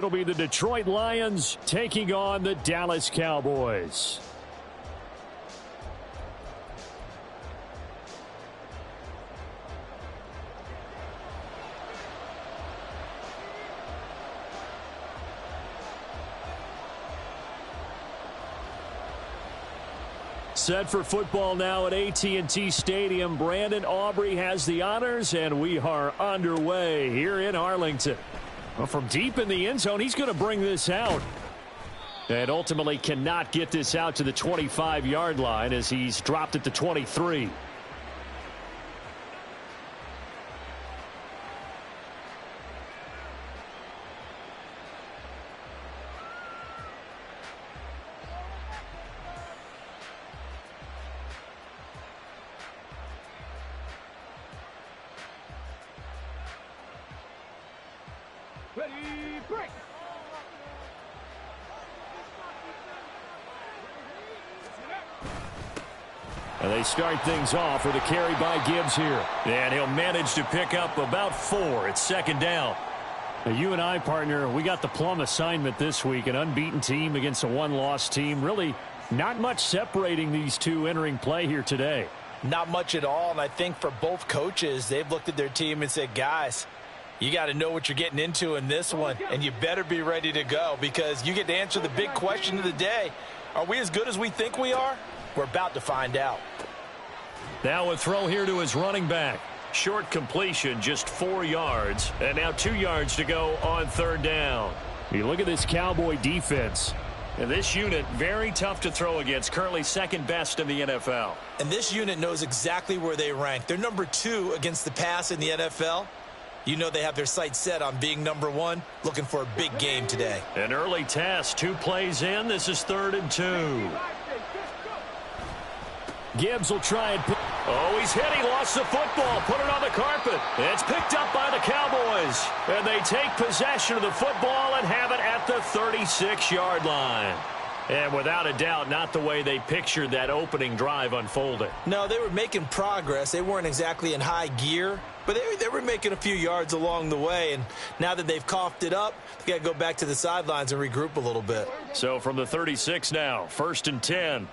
It'll be the Detroit Lions taking on the Dallas Cowboys. Set for football now at AT&T Stadium. Brandon Aubrey has the honors, and we are underway here in Arlington. Well, from deep in the end zone, he's going to bring this out. And ultimately cannot get this out to the 25-yard line as he's dropped at the 23. Ready, break. And they start things off with a carry by Gibbs here. And he'll manage to pick up about 4. It's second down. Now, you and I, partner, we got the plum assignment this week. An unbeaten team against a one-loss team. Really not much separating these two entering play here today. Not much at all, and I think for both coaches, they've looked at their team and said, guys, you got to know what you're getting into in this one, and you better be ready to go because you get to answer the big question of the day. Are we as good as we think we are? We're about to find out. Now a throw here to his running back. Short completion, just 4 yards, and now 2 yards to go on third down. You look at this Cowboy defense. And this unit, very tough to throw against, currently second best in the NFL. And this unit knows exactly where they rank. They're number 2 against the pass in the NFL. You know they have their sights set on being number 1, looking for a big game today. An early test, 2 plays in. This is 3rd and 2. Gibbs will try and... Oh, he's hit. He lost the football. Put it on the carpet. It's picked up by the Cowboys. And they take possession of the football and have it at the 36-yard line. And without a doubt, not the way they pictured that opening drive unfolding. No, they were making progress. They weren't exactly in high gear, but they were making a few yards along the way. And now that they've coughed it up, they got to go back to the sidelines and regroup a little bit. So from the 36 now, 1st and 10.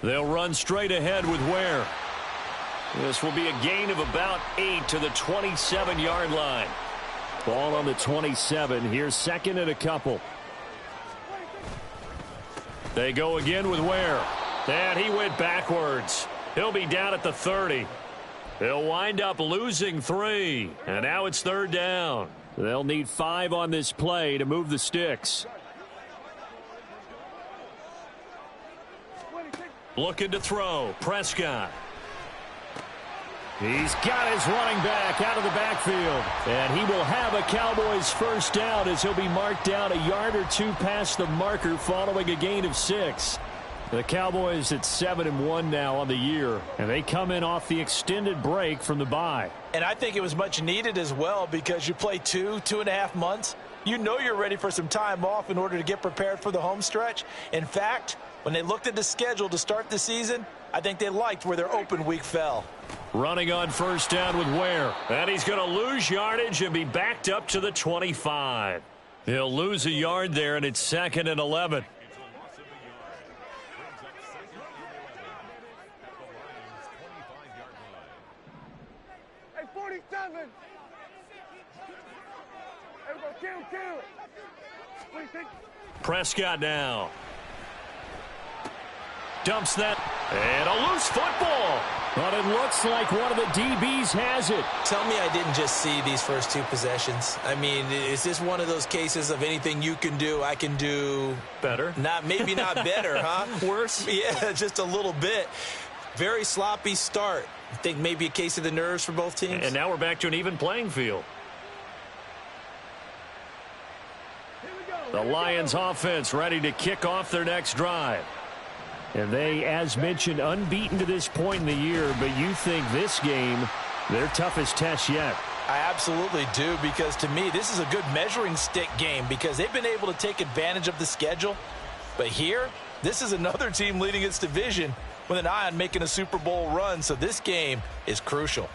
They'll run straight ahead with Ware. This will be a gain of about 8 to the 27-yard line. Ball on the 27. Here's 2nd and a couple. They go again with Ware. And he went backwards. He'll be down at the 30. They'll wind up losing 3. And now it's 3rd down. They'll need 5 on this play to move the sticks. Looking to throw. Prescott. He's got his running back out of the backfield. And he will have a Cowboys first down as he'll be marked down a yard or 2 past the marker following a gain of 6. The Cowboys at 7-1 now on the year. And they come in off the extended break from the bye. And I think it was much needed as well because you play 2.5 months. You know you're ready for some time off in order to get prepared for the home stretch. In fact, when they looked at the schedule to start the season, I think they liked where their open week fell. Running on first down with Ware. And he's going to lose yardage and be backed up to the 25. He'll lose a yard there, and it's 2nd and 11. Hey, 47. Hey, we're going to kill it. 26. Prescott now. Dumps that. And a loose football. But it looks like one of the DBs has it. Tell me I didn't just see these first 2 possessions. I mean, is this one of those cases of anything you can do, I can do better? Maybe not better, huh? Worse? Yeah, just a little bit. Very sloppy start. I think maybe a case of the nerves for both teams. And now we're back to an even playing field. The Lions offense ready to kick off their next drive. And they, as mentioned, unbeaten to this point in the year, but you think this game, their toughest test yet. I absolutely do, because to me, this is a good measuring stick game because they've been able to take advantage of the schedule. But here, this is another team leading its division, with an eye on making a Super Bowl run, so this game is crucial.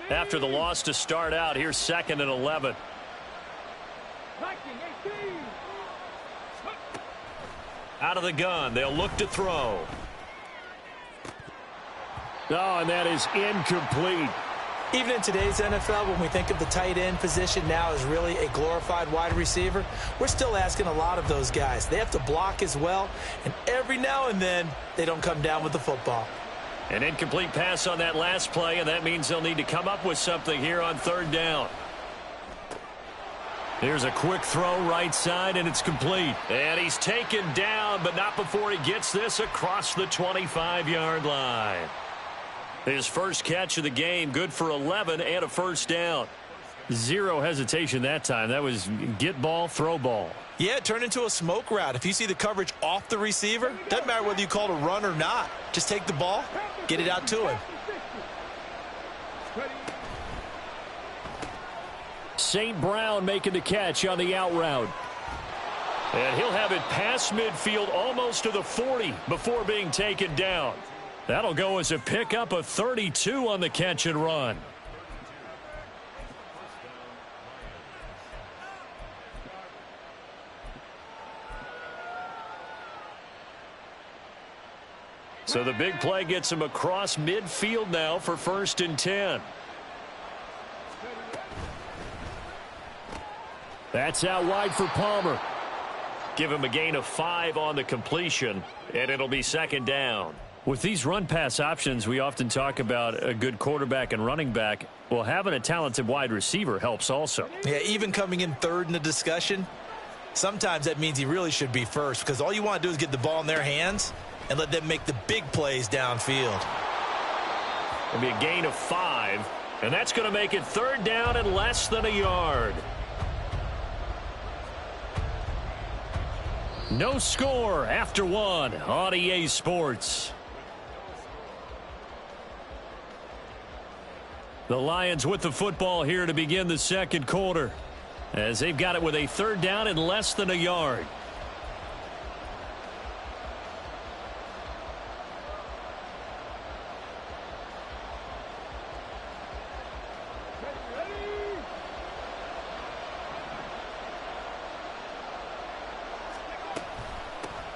After the loss to start out, here's 2nd and 11. Out of the gun, they'll look to throw. Oh, and that is incomplete. Even in today's NFL, when we think of the tight end position now as really a glorified wide receiver, we're still asking a lot of those guys. They have to block as well, and every now and then, they don't come down with the football. An incomplete pass on that last play, and that means they'll need to come up with something here on 3rd down. Here's a quick throw right side, and it's complete. And he's taken down, but not before he gets this across the 25-yard line. His first catch of the game, good for 11 and a first down. Zero hesitation that time. That was get ball, throw ball. Yeah, it turned into a smoke route. If you see the coverage off the receiver, doesn't matter whether you call it a run or not. Just take the ball, get it out to him. St. Brown making the catch on the out route. And he'll have it past midfield almost to the 40 before being taken down. That'll go as a pickup of 32 on the catch and run. So the big play gets him across midfield now for 1st and 10. That's out wide for Palmer. Give him a gain of 5 on the completion, and it'll be 2nd down. With these run-pass options, we often talk about a good quarterback and running back. Well, having a talented wide receiver helps also. Yeah, even coming in 3rd in the discussion, sometimes that means he really should be first, because all you want to do is get the ball in their hands and let them make the big plays downfield. It'll be a gain of 5, and that's going to make it 3rd down and less than a yard. No score after 1 on EA Sports. The Lions with the football here to begin the 2nd quarter, as they've got it with a 3rd down and less than a yard.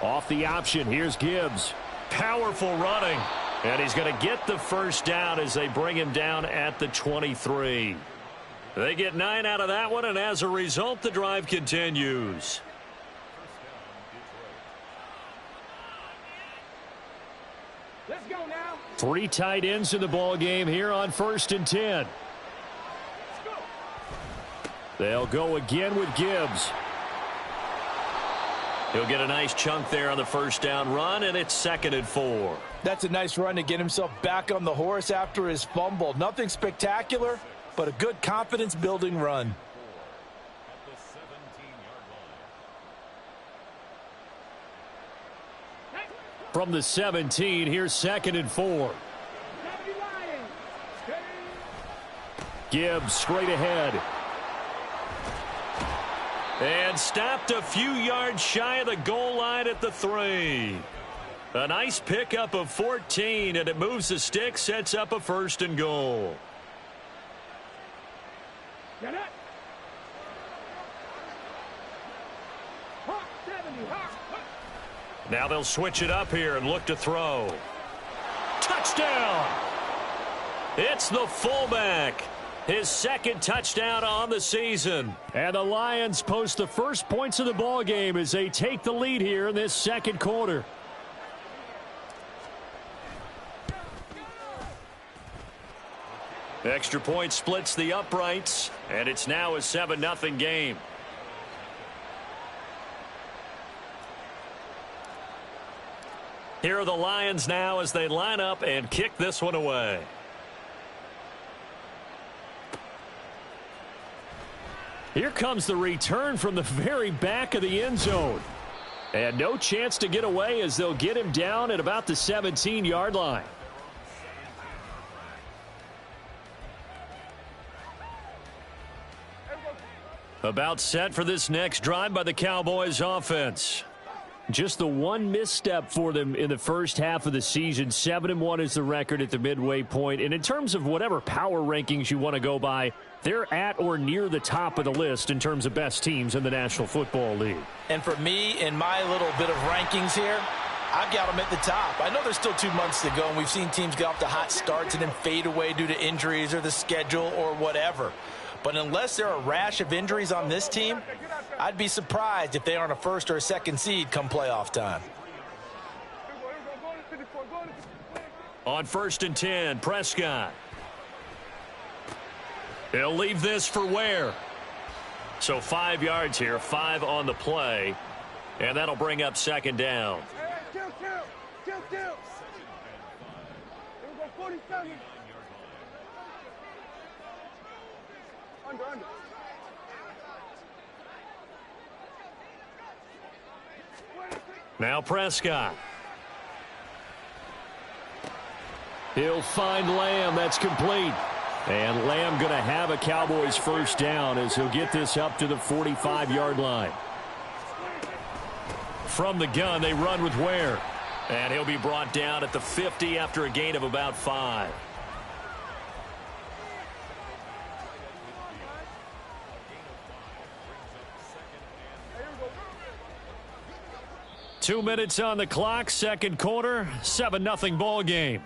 Off the option, here's Gibbs. Powerful running. And he's going to get the first down as they bring him down at the 23. They get 9 out of that one, and as a result, the drive continues. Let's go now. 3 tight ends in the ball game here on 1st and 10. They'll go again with Gibbs. He'll get a nice chunk there on the first down run, and it's 2nd and 4. That's a nice run to get himself back on the horse after his fumble. Nothing spectacular, but a good confidence-building run. From the 17, here's 2nd and 4. Gibbs straight ahead. And stopped a few yards shy of the goal line at the 3. A nice pickup of 14, and it moves the stick, sets up a 1st and goal. Get it. Now they'll switch it up here and look to throw. Touchdown! It's the fullback. His 2nd touchdown on the season. And the Lions post the first points of the ball game as they take the lead here in this 2nd quarter. Extra point splits the uprights, and it's now a 7-0 game. Here are the Lions now as they line up and kick this one away. Here comes the return from the very back of the end zone. And no chance to get away as they'll get him down at about the 17-yard line. About set for this next drive by the Cowboys offense. Just the one misstep for them in the first half of the season. 7-1 is the record at the midway point. And in terms of whatever power rankings you want to go by, they're at or near the top of the list in terms of best teams in the National Football League. And for me, in my little bit of rankings here, I've got them at the top. I know there's still 2 months to go, and we've seen teams get off to hot starts and then fade away due to injuries or the schedule or whatever. But unless there are a rash of injuries on this team, I'd be surprised if they aren't a first or a second seed come playoff time. On 1st and 10, Prescott. He'll leave this for Ware. So 5 yards here, 5 on the play. And that'll bring up 2nd down. Kill. Here we go, 47. Under. Now Prescott. He'll find Lamb. That's complete. And Lamb going to have a Cowboys first down as he'll get this up to the 45-yard line. From the gun, they run with Ware. And he'll be brought down at the 50 after a gain of about 5. Two minutes on the clock, second quarter, 7-0 ball game.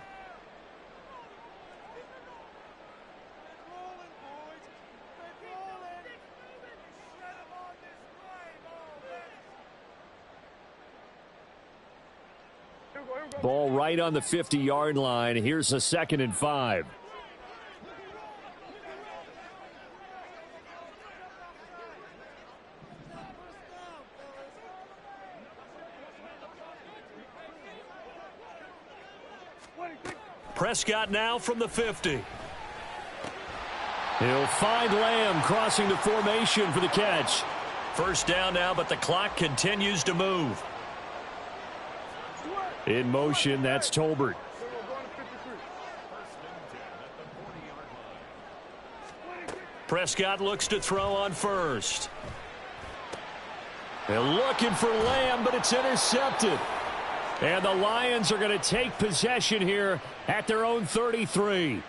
Ball right on the 50-yard line. Here's a 2nd and 5. Prescott now from the 50. He'll find Lamb crossing the formation for the catch. First down now, but the clock continues to move. In motion, that's Tolbert. Prescott looks to throw on first. They're looking for Lamb, but it's intercepted. And the Lions are going to take possession here at their own 33.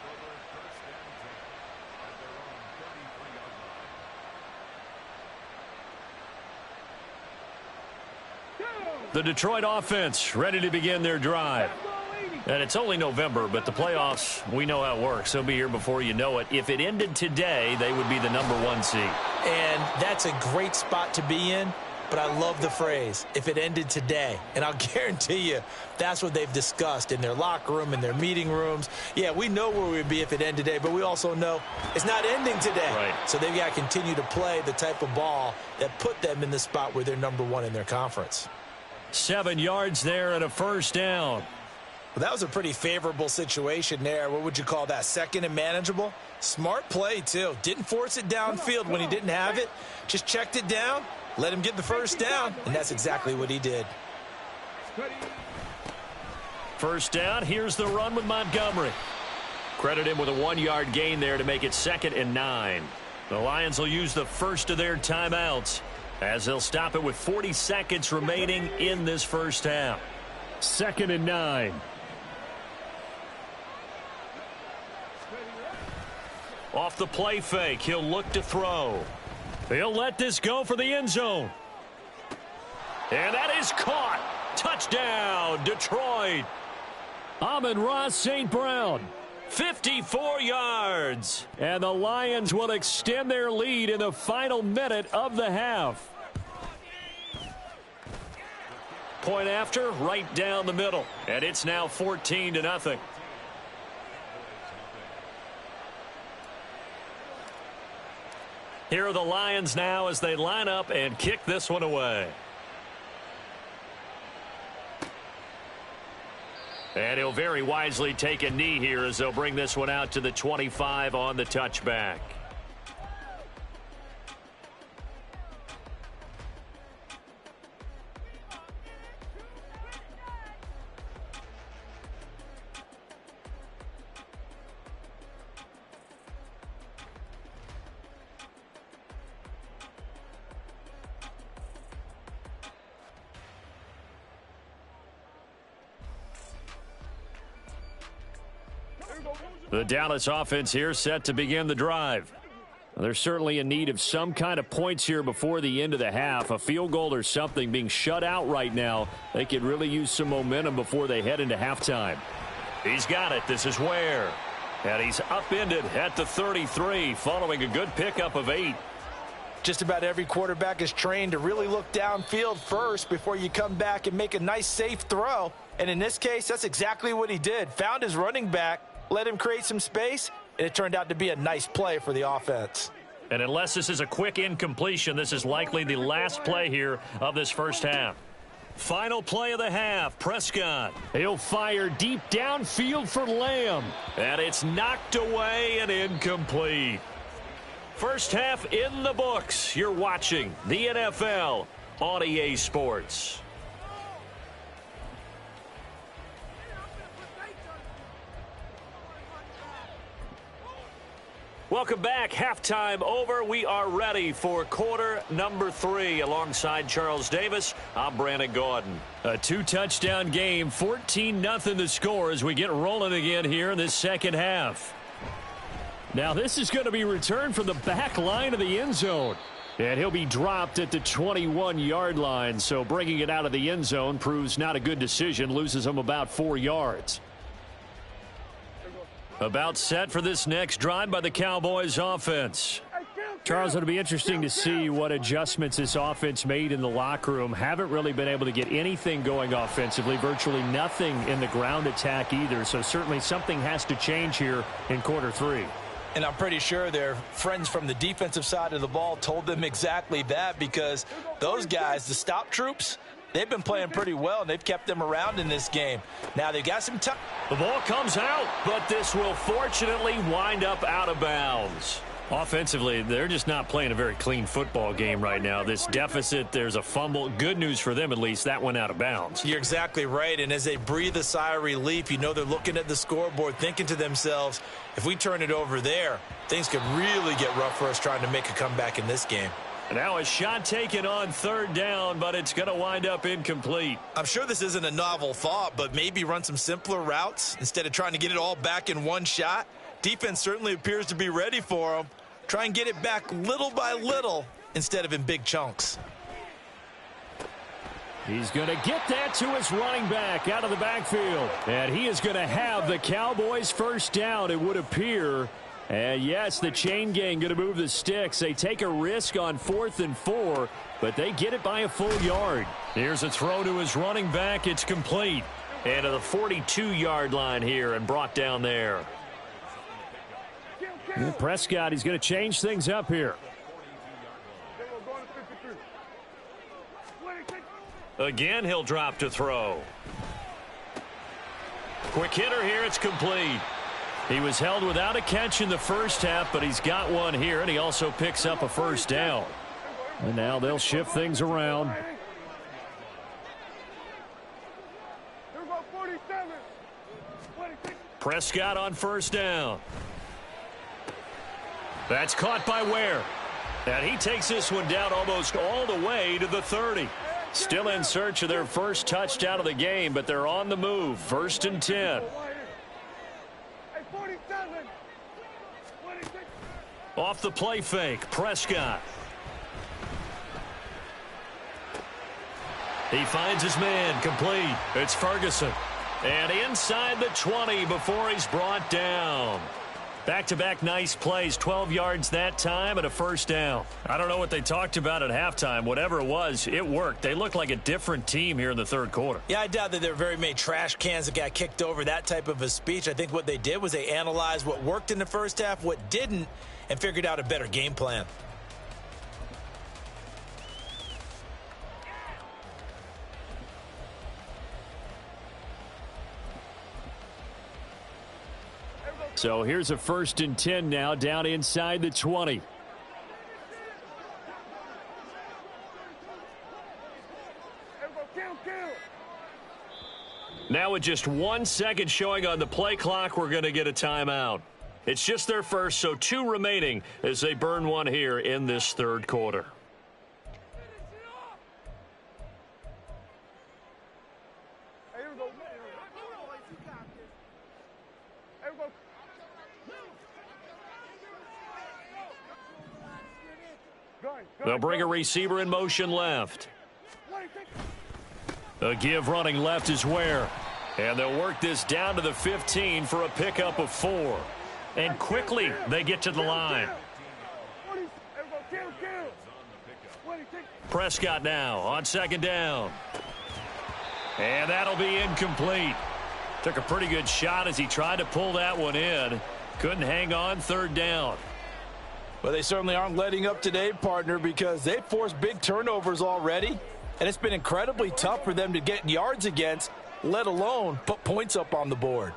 The Detroit offense ready to begin their drive. And it's only November, but the playoffs, we know how it works. They'll be here before you know it. If it ended today, they would be the #1 seed. And that's a great spot to be in, but I love the phrase, if it ended today. And I'll guarantee you that's what they've discussed in their locker room, in their meeting rooms. Yeah, we know where we'd be if it ended today, but we also know it's not ending today. Right. So they've got to continue to play the type of ball that put them in the spot where they're #1 in their conference. 7 yards there and a first down. Well, that was a pretty favorable situation there. What would you call that? 2nd and manageable? Smart play, too. Didn't force it downfield when he didn't have it. Just checked it down, let him get the first down, and that's exactly what he did. First down, here's the run with Montgomery. Credit him with a 1-yard gain there to make it 2nd and 9. The Lions will use the first of their timeouts as they'll stop it with 40 seconds remaining in this first half. 2nd and 9. Off the play fake, he'll look to throw. He'll let this go for the end zone. And that is caught. Touchdown, Detroit. Amon-Ra St. Brown. 54 yards. And the Lions will extend their lead in the final minute of the half. Point after, right down the middle. And it's now 14-0. Here are the Lions now as they line up and kick this one away. And he'll very wisely take a knee here as they'll bring this one out to the 25 on the touchback. The Dallas offense here set to begin the drive. They're certainly in need of some kind of points here before the end of the half. A field goal or something. Being shut out right now, they could really use some momentum before they head into halftime. He's got it. This is Ware. And he's upended at the 33 following a good pickup of 8. Just about every quarterback is trained to really look downfield first before you come back and make a nice, safe throw. And in this case, that's exactly what he did. Found his running back, let him create some space, and it turned out to be a nice play for the offense. And unless this is a quick incompletion, this is likely the last play here of this first half. Final play of the half, Prescott. He'll fire deep downfield for Lamb. And it's knocked away and incomplete. First half in the books. You're watching the NFL on EA Sports. Welcome back. Halftime over. We are ready for quarter number 3. Alongside Charles Davis, I'm Brandon Gordon. A 2-touchdown game, 14-0 the score as we get rolling again here in this second half. Now this is going to be returned from the back line of the end zone. And he'll be dropped at the 21-yard line. So bringing it out of the end zone proves not a good decision. Loses him about 4 yards. About set for this next drive by the Cowboys offense. Charles, it'll be interesting to see what adjustments this offense made in the locker room. Haven't really been able to get anything going offensively. Virtually nothing in the ground attack either. So certainly something has to change here in quarter 3. And I'm pretty sure their friends from the defensive side of the ball told them exactly that, because those guys, the stop troops, they've been playing pretty well, and they've kept them around in this game. Now they've got some time. The ball comes out, but this will fortunately wind up out of bounds. Offensively, they're just not playing a very clean football game right now. This deficit, there's a fumble. Good news for them, at least. That went out of bounds. You're exactly right, and as they breathe a sigh of relief, you know they're looking at the scoreboard thinking to themselves, if we turn it over there, things could really get rough for us trying to make a comeback in this game. And now a shot taken on third down, but it's going to wind up incomplete. I'm sure this isn't a novel thought, but maybe run some simpler routes instead of trying to get it all back in one shot. Defense certainly appears to be ready for them. Try and get it back little by little instead of in big chunks. He's going to get that to his running back out of the backfield. And he is going to have the Cowboys first down, it would appear. And yes, the chain gang going to move the sticks. They take a risk on 4th and 4, but they get it by a full yard. Here's a throw to his running back. It's complete. And to the 42-yard line here and brought down there. And Prescott, he's going to change things up here. Again, he'll drop to throw. Quick hitter here. It's complete. He was held without a catch in the first half, but he's got one here, and he also picks up a first down. And now they'll shift things around. Prescott on first down. That's caught by Ware. And he takes this one down almost all the way to the 30. Still in search of their first touchdown of the game, but they're on the move. 1st and 10. Off the play fake, Prescott. He finds his man, complete. It's Ferguson. And inside the 20 before he's brought down. Back-to-back nice plays, 12 yards that time and a first down. I don't know what they talked about at halftime. Whatever it was, it worked. They look like a different team here in the third quarter. Yeah, I doubt that there were very many trash cans that got kicked over, that type of a speech. I think what they did was they analyzed what worked in the first half, what didn't, and figured out a better game plan. So here's a 1st and 10 now, down inside the 20. Now with just 1 second showing on the play clock, we're going to get a timeout. It's just their first, so 2 remaining as they burn one here in this third quarter. They'll bring a receiver in motion left. The give running left is Ware. And they'll work this down to the 15 for a pickup of 4. And quickly they get to the line. Prescott now on second down. And that'll be incomplete. Took a pretty good shot as he tried to pull that one in. Couldn't hang on third down. Well, they certainly aren't letting up today, partner, because they've forced big turnovers already. And it's been incredibly tough for them to get yards against, let alone put points up on the board.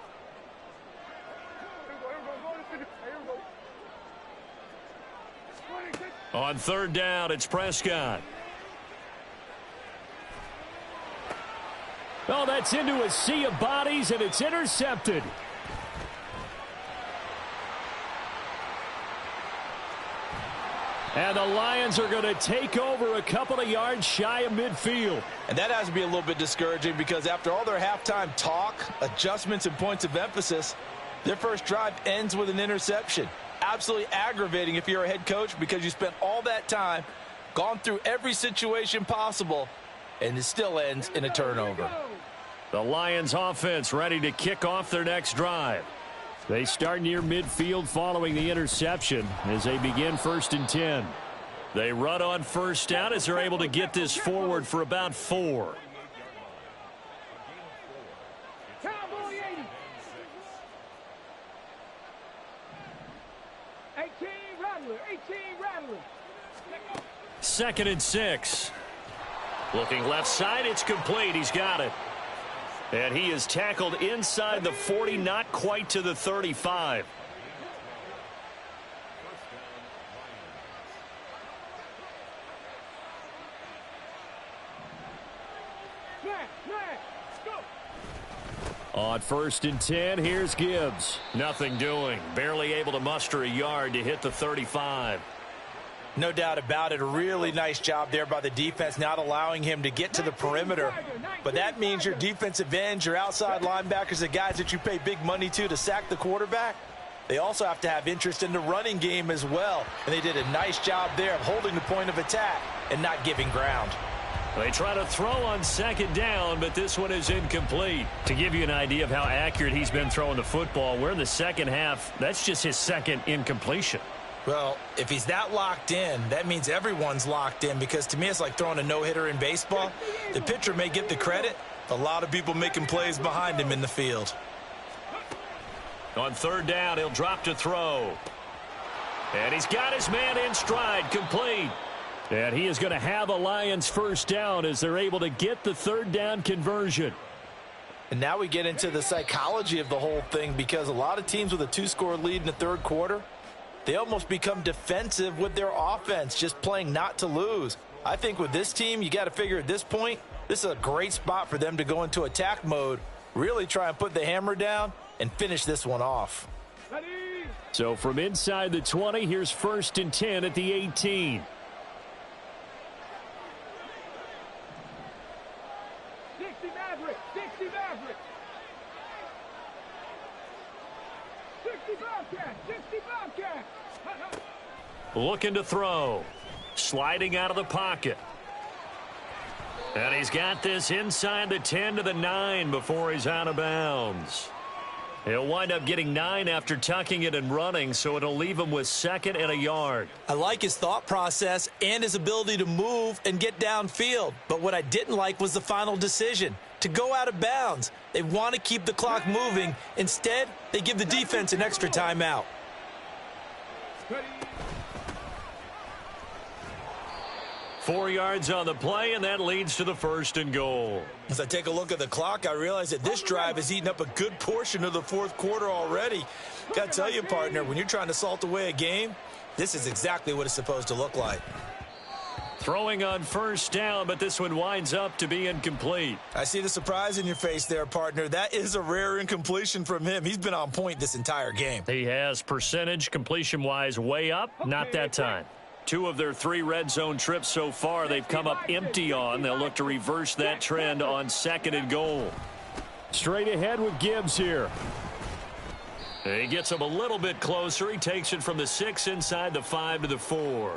On third down, it's Prescott. Oh, that's into a sea of bodies, and it's intercepted. And the Lions are going to take over a couple of yards shy of midfield. And that has to be a little bit discouraging because after all their halftime talk, adjustments, and points of emphasis, their first drive ends with an interception. Absolutely aggravating if you're a head coach because you spent all that time, gone through every situation possible, and it still ends in a turnover. The Lions offense ready to kick off their next drive. They start near midfield following the interception as they begin 1st and 10. They run on first down as they're able to get this forward for about 4. Second and 6. Looking left side, it's complete. He's got it. And he is tackled inside the 40, not quite to the 35. On 1st and 10, here's Gibbs. Nothing doing. Barely able to muster a yard to hit the 35. No doubt about it. A really nice job there by the defense, not allowing him to get to the perimeter. But that means your defensive ends, your outside linebackers, the guys that you pay big money to sack the quarterback, they also have to have interest in the running game as well. And they did a nice job there of holding the point of attack and not giving ground. They try to throw on second down, but this one is incomplete. To give you an idea of how accurate he's been throwing the football, we're in the second half. That's just his second incompletion. Well, if he's that locked in, that means everyone's locked in because to me it's like throwing a no-hitter in baseball. The pitcher may get the credit. A lot of people making plays behind him in the field. On third down, he'll drop to throw. And he's got his man in stride, complete. And he is going to have a Lions first down as they're able to get the third down conversion. And now we get into the psychology of the whole thing because a lot of teams with a 2-score lead in the third quarter, they almost become defensive with their offense, just playing not to lose. I think with this team, you got to figure at this point, this is a great spot for them to go into attack mode, really try and put the hammer down and finish this one off. So from inside the 20, here's 1st and 10 at the 18. Looking to throw. Sliding out of the pocket. And he's got this inside the 10 to the 9 before he's out of bounds. He'll wind up getting 9 after tucking it and running, so it'll leave him with 2nd and a yard. I like his thought process and his ability to move and get downfield. But what I didn't like was the final decision, to go out of bounds. They want to keep the clock moving. Instead, they give the defense an extra timeout. 4 yards on the play, and that leads to the 1st and goal. As I take a look at the clock, I realize that this drive has eaten up a good portion of the fourth quarter already. Got to tell you, partner, when you're trying to salt away a game, this is exactly what it's supposed to look like. Throwing on first down, but this one winds up to be incomplete. I see the surprise in your face there, partner. That is a rare incompletion from him. He's been on point this entire game. He has percentage completion-wise way up, not that time. 2 of their 3 red zone trips so far they've come up empty on. They'll look to reverse that trend on 2nd and goal. Straight ahead with Gibbs here. He gets him a little bit closer. He takes it from the 6 inside the 5 to the 4.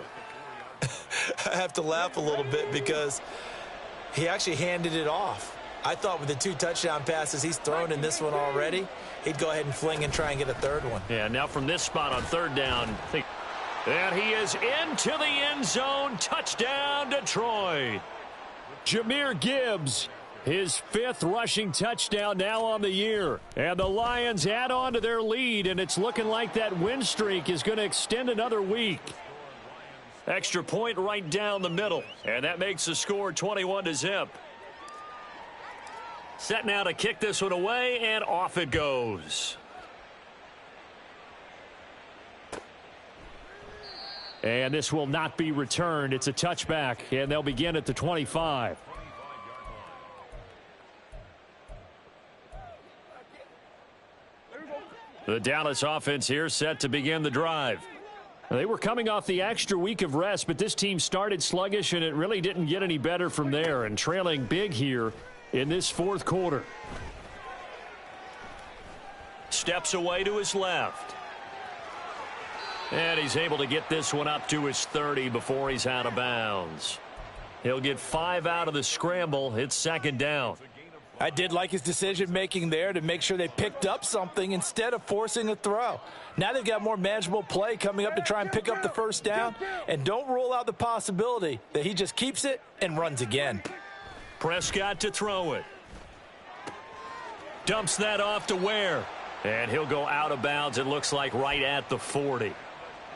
I have to laugh a little bit because he actually handed it off. I thought with the 2 touchdown passes he's thrown in this one already, he'd go ahead and fling and try and get a third one. Yeah, now from this spot on third down, and he is into the end zone. Touchdown, Detroit. Jahmyr Gibbs, his 5th rushing touchdown now on the year. And the Lions add on to their lead, and it's looking like that win streak is going to extend another week. Extra point right down the middle, and that makes the score 21-0. Set now to kick this one away, and off it goes. And this will not be returned. It's a touchback, and they'll begin at the 25. The Dallas offense here set to begin the drive. They were coming off the extra week of rest, but this team started sluggish, and it really didn't get any better from there, and trailing big here in this 4th quarter. Steps away to his left. And he's able to get this one up to his 30 before he's out of bounds. He'll get 5 out of the scramble. It's 2nd down. I did like his decision-making there to make sure they picked up something instead of forcing a throw. Now they've got more manageable play coming up to try and pick up the 1st down. And don't rule out the possibility that he just keeps it and runs again. Prescott to throw it. Dumps that off to Ware. And he'll go out of bounds, it looks like, right at the 40.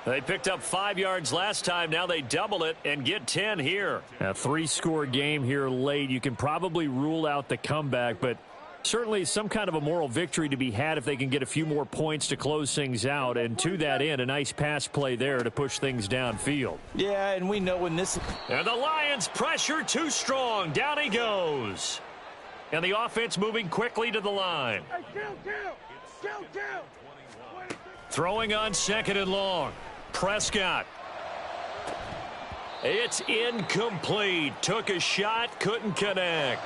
They picked up 5 yards last time. Now they double it and get 10 here. A 3-score game here late. You can probably rule out the comeback, but certainly some kind of a moral victory to be had if they can get a few more points to close things out. And to that end, a nice pass play there to push things downfield. Yeah, and we know when this... And the Lions pressure too strong. Down he goes. And the offense moving quickly to the line. Throwing on 2nd and long. Prescott. It's incomplete. Took a shot, couldn't connect.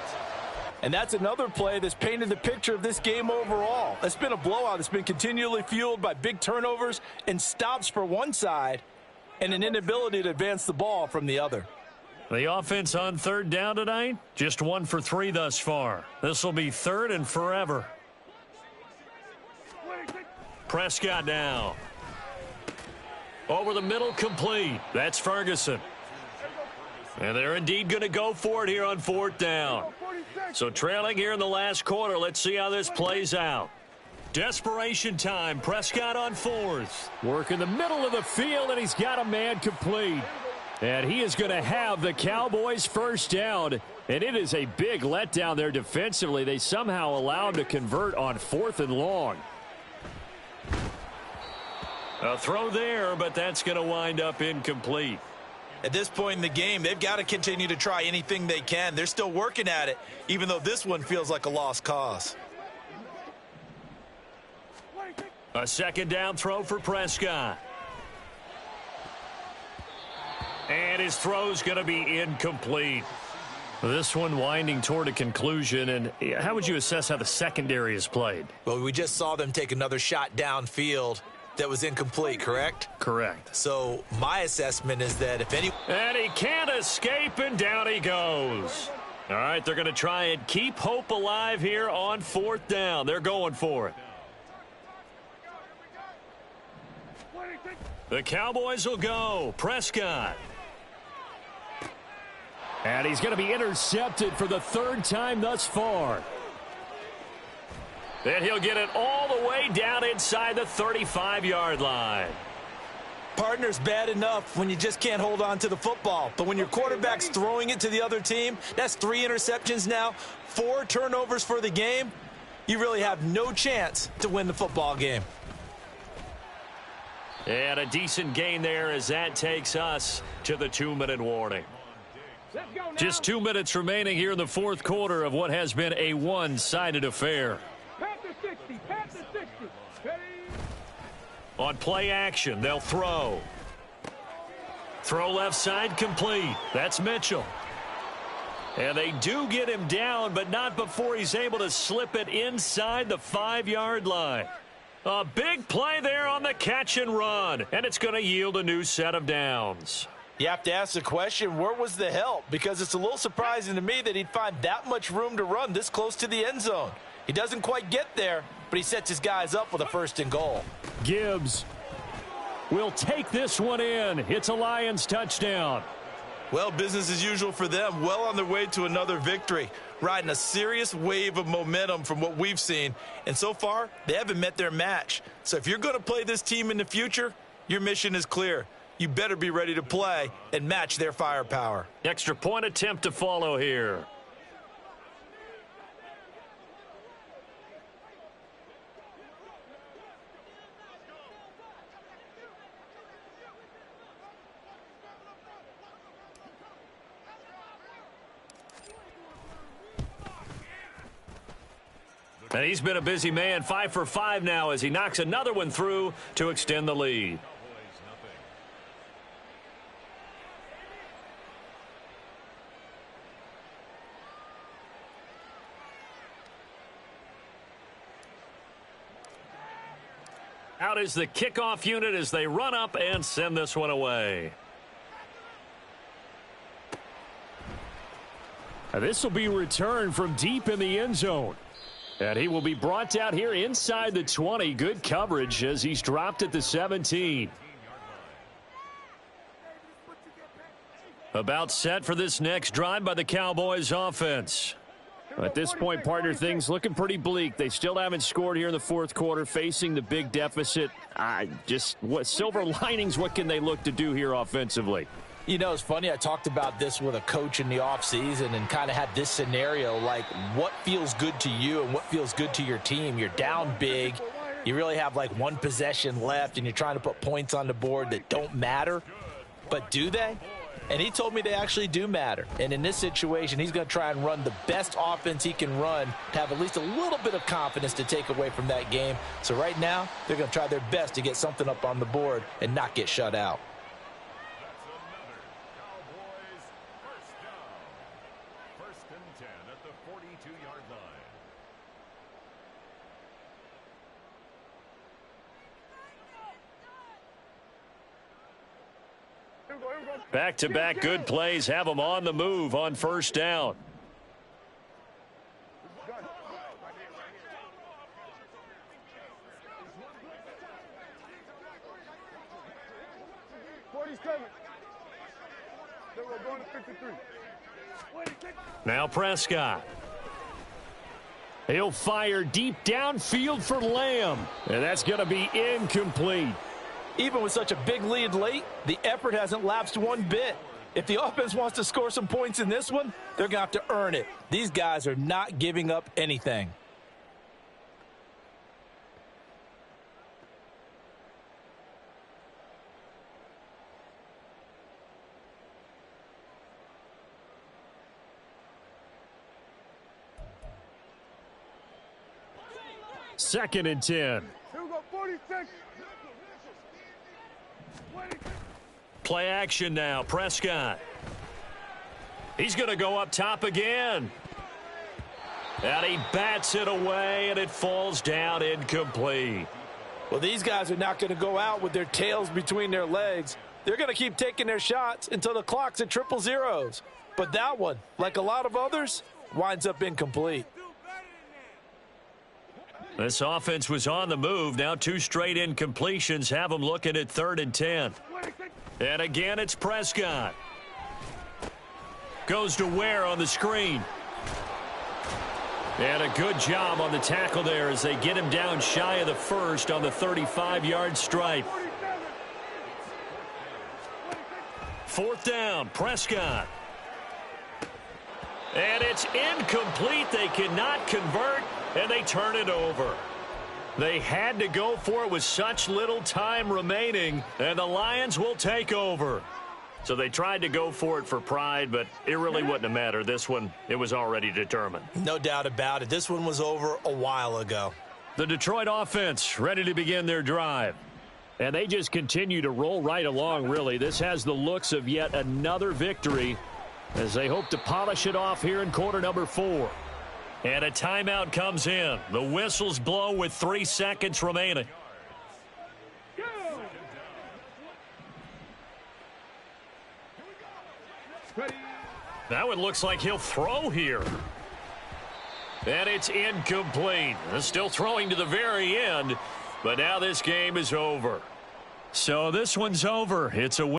And that's another play that's painted the picture of this game overall. It's been a blowout. It's been continually fueled by big turnovers and stops for one side and an inability to advance the ball from the other. The offense on 3rd down tonight, just 1 for 3 thus far. This will be 3rd and forever. Prescott now. Over the middle, complete. That's Ferguson. And they're indeed going to go for it here on 4th down. So trailing here in the last quarter. Let's see how this plays out. Desperation time. Prescott on 4th. Work in the middle of the field, and he's got a man complete. And he is going to have the Cowboys' 1st down. And it is a big letdown there defensively. They somehow allow him to convert on 4th and long. A throw there, but that's going to wind up incomplete. At this point in the game, they've got to continue to try anything they can. They're still working at it, even though this one feels like a lost cause. A 2nd down throw for Prescott. And his throw's going to be incomplete. This one winding toward a conclusion. And how would you assess how the secondary is played? Well, we just saw them take another shot downfield that was incomplete, correct? Correct. So my assessment is that if any... And he can't escape, and down he goes. All right, they're going to try and keep hope alive here on 4th down. They're going for it. The Cowboys will go. Prescott. And he's going to be intercepted for the 3rd time thus far. Then he'll get it all the way down inside the 35-yard line. Partner's bad enough when you just can't hold on to the football. But when your quarterback's throwing it to the other team, that's 3 interceptions now, 4 turnovers for the game. You really have no chance to win the football game. And a decent gain there as that takes us to the 2-minute warning. Just 2 minutes remaining here in the 4th quarter of what has been a one-sided affair. On play action, they'll throw. Throw left side, complete. That's Mitchell. And they do get him down, but not before he's able to slip it inside the 5-yard line. A big play there on the catch and run, and it's going to yield a new set of downs. You have to ask the question, where was the help? Because it's a little surprising to me that he'd find that much room to run this close to the end zone. He doesn't quite get there, but he sets his guys up with a 1st and goal. Gibbs will take this one in. It's a Lions touchdown. Well, business as usual for them. Well on their way to another victory. Riding a serious wave of momentum from what we've seen. And so far, they haven't met their match. So if you're going to play this team in the future, your mission is clear. You better be ready to play and match their firepower. Extra point attempt to follow here. And he's been a busy man, 5 for 5 now as he knocks another one through to extend the lead. Out is the kickoff unit as they run up and send this one away. And this will be returned from deep in the end zone. And he will be brought down here inside the 20. Good coverage as he's dropped at the 17. About set for this next drive by the Cowboys offense. At this point, partner, things looking pretty bleak. They still haven't scored here in the 4th quarter, facing the big deficit. What silver linings, what can they look to do here offensively? You know, it's funny. I talked about this with a coach in the offseason and kind of had this scenario, like what feels good to you and what feels good to your team. You're down big. You really have like one possession left, and you're trying to put points on the board that don't matter. But do they? And he told me they actually do matter. And in this situation, he's going to try and run the best offense he can run to have at least a little bit of confidence to take away from that game. So right now, they're going to try their best to get something up on the board and not get shut out. Back-to-back good plays have them on the move on 1st down. Now Prescott. He'll fire deep downfield for Lamb. And that's going to be incomplete. Even with such a big lead late, the effort hasn't lapsed one bit. If the offense wants to score some points in this one, they're going to have to earn it. These guys are not giving up anything. Second and 10. Play action now. Prescott. He's going to go up top again. And he bats it away, and it falls down incomplete. Well, these guys are not going to go out with their tails between their legs. They're going to keep taking their shots until the clock's at 000. But that one, like a lot of others, winds up incomplete. This offense was on the move. Now 2 straight incompletions have them looking at 3rd and 10. And again, it's Prescott. Goes to Ware on the screen. And a good job on the tackle there as they get him down shy of the 1st on the 35-yard stripe. 4th down, Prescott. And it's incomplete. They cannot convert, and they turn it over. They had to go for it with such little time remaining, and the Lions will take over. So they tried to go for it for pride, but it really wouldn't have mattered. This one, it was already determined. No doubt about it. This one was over a while ago. The Detroit offense ready to begin their drive. And they just continue to roll right along, really. This has the looks of yet another victory as they hope to polish it off here in quarter number 4. And a timeout comes in. The whistles blow with 3 seconds remaining. Now it looks like he'll throw here. And it's incomplete. Still throwing to the very end, but now this game is over. So this one's over. It's a win.